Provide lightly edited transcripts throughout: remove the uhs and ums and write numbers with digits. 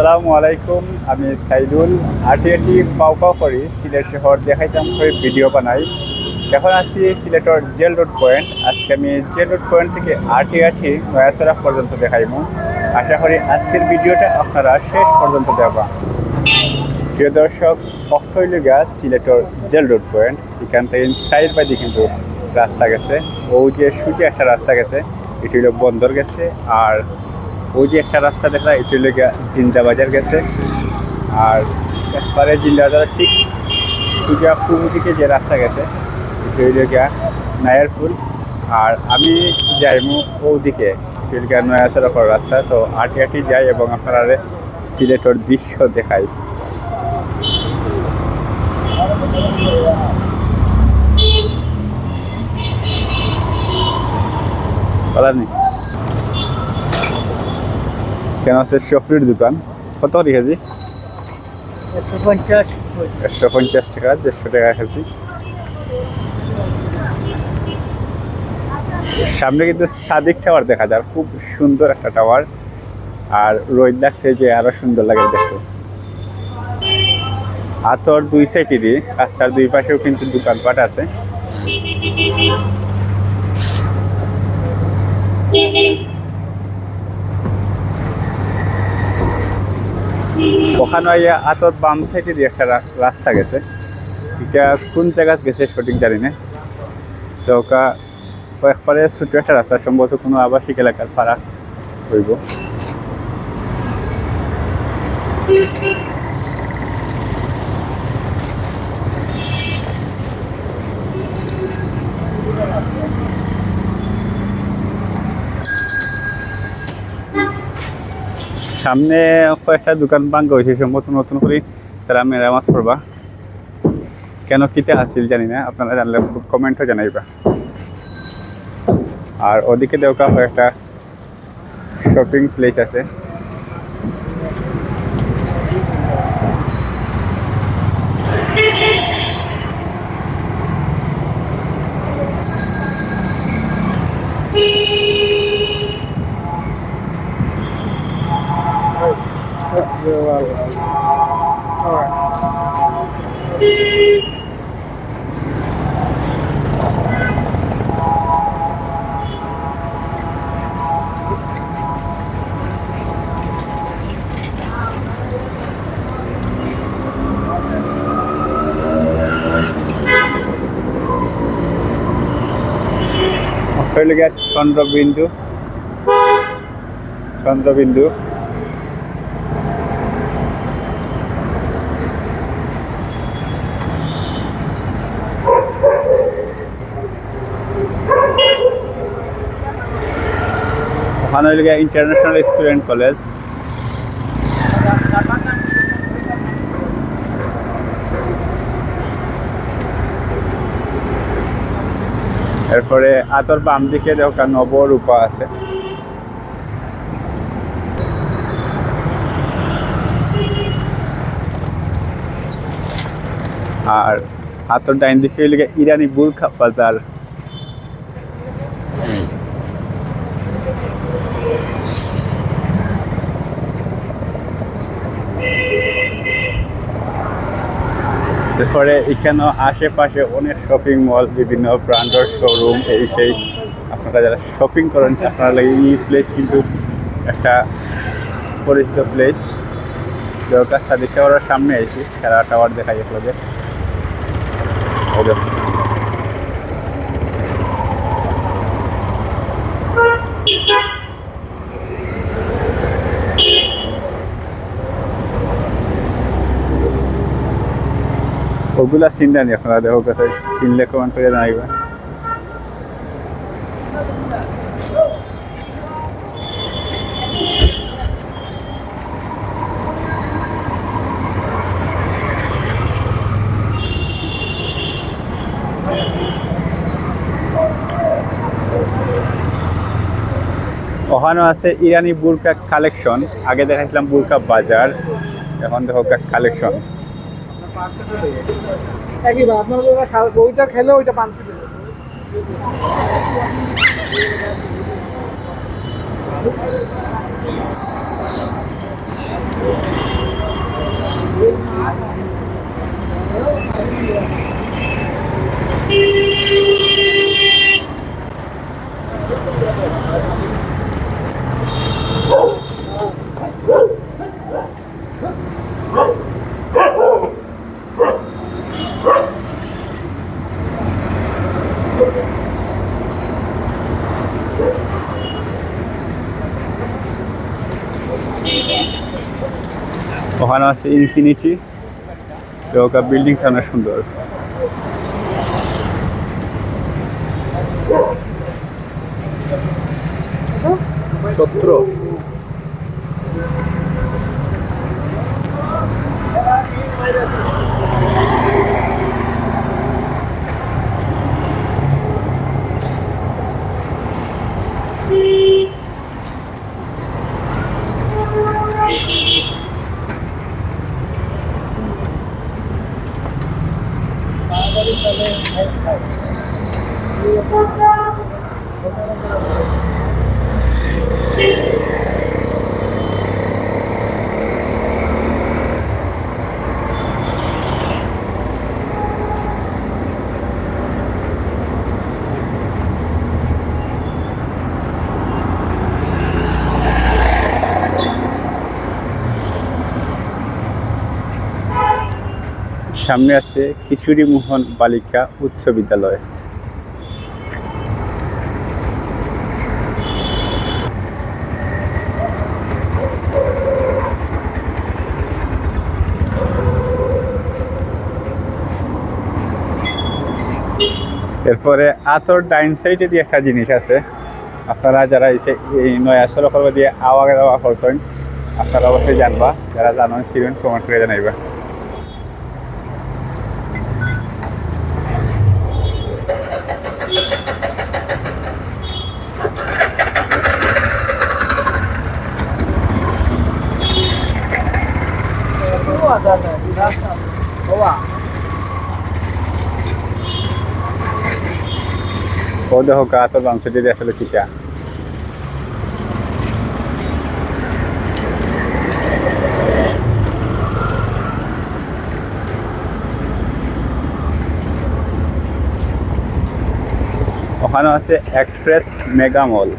আসসালামু আলাইকুম। আমি সাইদুল আটি পাও করি সিলেট শহর দেখাইতাম করে ভিডিও বানাই। এখন আছি সিলেটের জেল রোড পয়েন্ট। আজকে আমি জেল রোড পয়েন্ট থেকে আটি নয়াসরা পর্যন্ত দেখাইব। আশা করি আজকের ভিডিওটা আপনারা শেষ পর্যন্ত দেখবা। প্রিয় দর্শক, অক্ষয়লুগা সিলেটের জেল রোড পয়েন্ট, এখান থেকে সাইড বাদি কিন্তু রাস্তা গেছে। ওই যে সুজি একটা রাস্তা গেছে, এটি হলো বন্দর গেছে। আর ওই যে একটা রাস্তা দেখলা, এটি হলো জিন্দা বাজার গেছে। আর একবারে জিন্দা বাজার ঠিক সুজা পূর্ব দিকে যে রাস্তা গেছে, এটি হইল গিয়া নায়ারপুর। আর আমি যাইমু ওদিকে নয়া সড়কের রাস্তা। তো আটি যাই এবং আপনারা সিলেটের দৃশ্য দেখাই। কেন আছে সফরির দোকান? কত রেখেছি? 150 টাকা, 150 টাকা রেখেছি। সামনে কিন্তু সাদিক টাওয়ার দেখা যায়, খুব সুন্দর একটা টাওয়ার। আর রোদ লাগছে যে আরো সুন্দর লাগে দেখতে। আর তোর দুই সাইডে রাস্তার দুই পাশেও কিন্তু দোকানপাট আছে। ওখানে আতর বাম সাইডে দিয়ে একটা রাস্তা গেছে। এটা কোন জায়গা গেছে সঠিক জানি না। তো একবারে ছোট একটা রাস্তা, সম্ভবত কোনো আবাসিক এলাকার পাড়া হইব। সামনে কয়েকটা দোকান ভাঙ্গা হয়েছে, সম্ভবত নতুন করে তারা মেরামত করবা। কেন কিতে আসিল জানি না, আপনারা জানলে কমেন্টও জানাইবা। আর ওদিকে দেখা একটা শপিং প্লেস আছে। চন্দ্রবিন্দু ওখানে হইল গিয়া ইন্টারন্যাশনাল স্কুল অ্যান্ড কলেজ। এরপরে আতর বাম দিকে দেখা নবরূপা আছে। আর আতর ডাইন দিকে হইল গিয়া ইরানি বুরখা বাজার। এরপরে এখানে আশেপাশে অনেক শপিং মল, বিভিন্ন ব্র্যান্ডের শোরুম, এই সেই। আপনারা যারা শপিং করেন আপনারা লাগে এই প্লেস কিন্তু একটা পরিচিত প্লেস। দরকার সাদিক টাওয়ারের সামনে এসেছি, সারা টাওয়ার দেখা যায় আপনাদের। ওগুলা চিন্তা নেই, আপনারা দেখো কাছে চিনলে কমেন্ট করে জানাইবা। ওখানেও আছে ইরানি বুরকা কালেকশন। আগে দেখাইছিলাম বুরকা বাজার, এখন দেখো কালেকশন। ওইটা খেলে ওইটা পান্তি দেবে। ওখানে আছে ইনফিনিটি, ওটা বিল্ডিংটা অনেক সুন্দর। সত্র সামনে আছে কিশোরী মোহন বালিকা উচ্চ বিদ্যালয়। এরপরে আতর ডাইন সাইডে দিয়ে একটা জিনিস আছে, আপনারা যারা এই নয়া সড়ক দিয়ে আওয়া যাওয়া করছেন আপনারা অবশ্যই জানবা, যারা জানেন ছিলেন কমেন্ট করে জানাইবা। ও দেখো গা তো বাম সাইডে দিয়ে আসলে কিটা ওখানে আছে এক্সপ্রেস মেগা মল।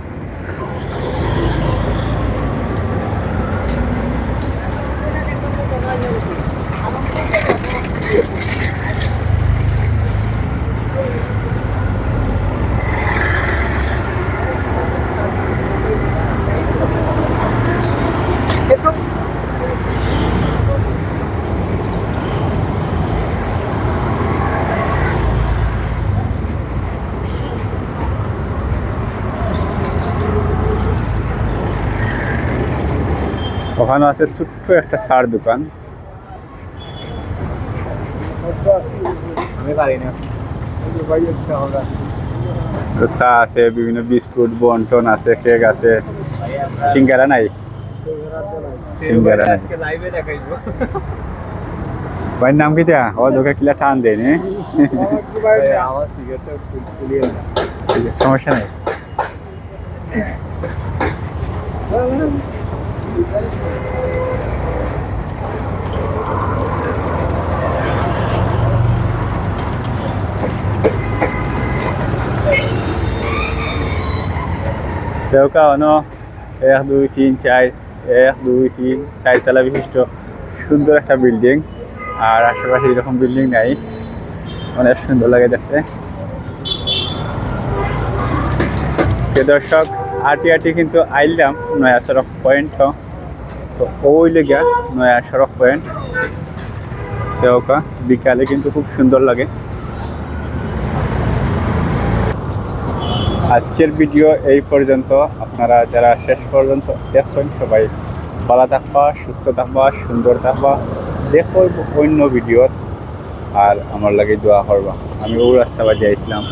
ওখানে আছে ছোট্ট একটা সার দোকান। চা আছে, বিভিন্ন বিস্কুট বন্টন আছে, কেক আছে। সিঙ্গারা নাই, সিঙ্গারা নাই। ভাইয়ের নাম কি তা? ও দোকান কিলা টান দেয় নি, সমস্যা নেই। দেউকা হনো 1 2 3 4 1 2 3 4 বিশিষ্ট সুন্দর একটা বিল্ডিং। আর আশেপাশে এরকম বিল্ডিং নাই, অনেক সুন্দর লাগে দেখতে। দর্শক আটি আটি কিন্তু আইলাম নয়া সড়ক পয়েন্ট, তো ওই লেগা নয়া সড়ক পয়েন্ট দেউকা বিকালে কিন্তু খুব সুন্দর লাগে। আজকের ভিডিও এই পর্যন্ত। আপনারা যারা শেষ পর্যন্ত দেখছেন সবাই ভালো থাকবা, সুস্থ থাকবা, সুন্দর থাকবা। দেখো অন্য ভিডিও আর আমার লাগে দোয়া করবা। আমি ও রাস্তা বাজে আসলাম।